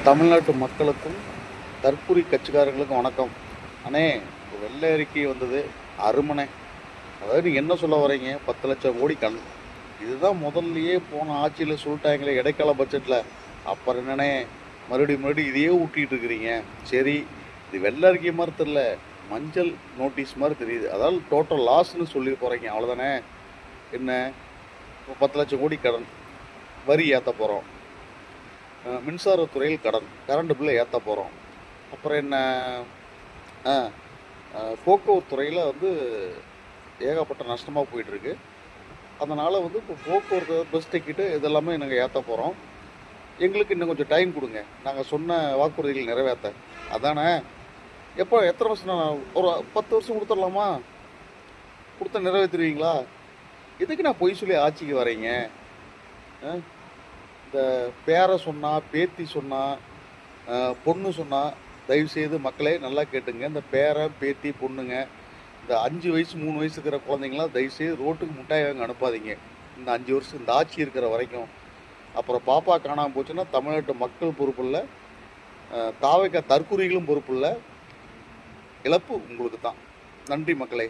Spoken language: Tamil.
தமிழ்நாட்டு மக்களுக்கும் தற்குறி கட்சிக்காரர்களுக்கும் வணக்கம். அண்ணே, இப்போ வெள்ளை அறிக்கை வந்தது அருமனை. அதாவது நீங்கள் என்ன சொல்ல வரீங்க? 10 லட்சம் கோடி கண். இதுதான் முதல்லையே போன ஆட்சியில் சொல்லிட்டாங்களே இடைக்கால பட்ஜெட்டில். அப்புறம் என்னண்ணே மறுபடியும் இதையே ஊட்டிகிட்டு இருக்கிறீங்க? சரி, இது வெள்ளை அறிக்கை மாதிரி தெரியல, மஞ்சள் நோட்டீஸ் மாதிரி தெரியுது. அதாவது டோட்டல் லாஸ்ன்னு சொல்லி போகிறீங்க, அவ்வளோதானே? என்ன, இப்போ 10 லட்சம் கோடி கடன், வரி ஏற்ற போகிறோம், மின்சாரத்துறையில் கடன், கரண்ட் பில்லை ஏற்ற போகிறோம். அப்புறம் என்ன, போக்குவரத்து துறையில் ஏகப்பட்ட நஷ்டமாக போயிட்டுருக்கு. அதனால் இப்போ போக்குவரத்து பஸ் டிக்கெட்டு இதெல்லாமே நாங்கள் ஏற்ற போகிறோம். எங்களுக்கு இன்னும் கொஞ்சம் டைம் கொடுங்க, நாங்கள் சொன்ன வாக்குறுதிகள் நிறைவேற்ற. அதானே? எப்போ, எத்தனை வருஷம்? ஒரு 10 வருஷம் கொடுத்துடலாமா? கொடுத்தா நிறைவேற்றுவீங்களா? எதுக்கு நான் பொய் சொல்லி ஆட்சிக்கு வரீங்க? இந்த பேரை சொன்னால், பேத்தி சொன்னால், பொண்ணு சொன்னால், தயவுசெய்து மக்களே நல்லா கேட்டுங்க. இந்த பேரை, பேத்தி, பொண்ணுங்க, இந்த 5 வயசு 3 வயசு இருக்கிற குழந்தைங்களாம் தயவுசெய்து ரோட்டுக்கு முட்டாய் வாங்க அனுப்பாதீங்க. இந்த 5 வருஷம் இந்த ஆட்சி இருக்கிற வரைக்கும். அப்புறம் பாப்பா காணாமல் போச்சுன்னா தமிழ்நாட்டு மக்கள் பொறுப்பு இல்லை, தாவைக்க தற்குறிகளும் பொறுப்பு இல்லை. இழப்பு உங்களுக்கு தான். நன்றி மக்களே.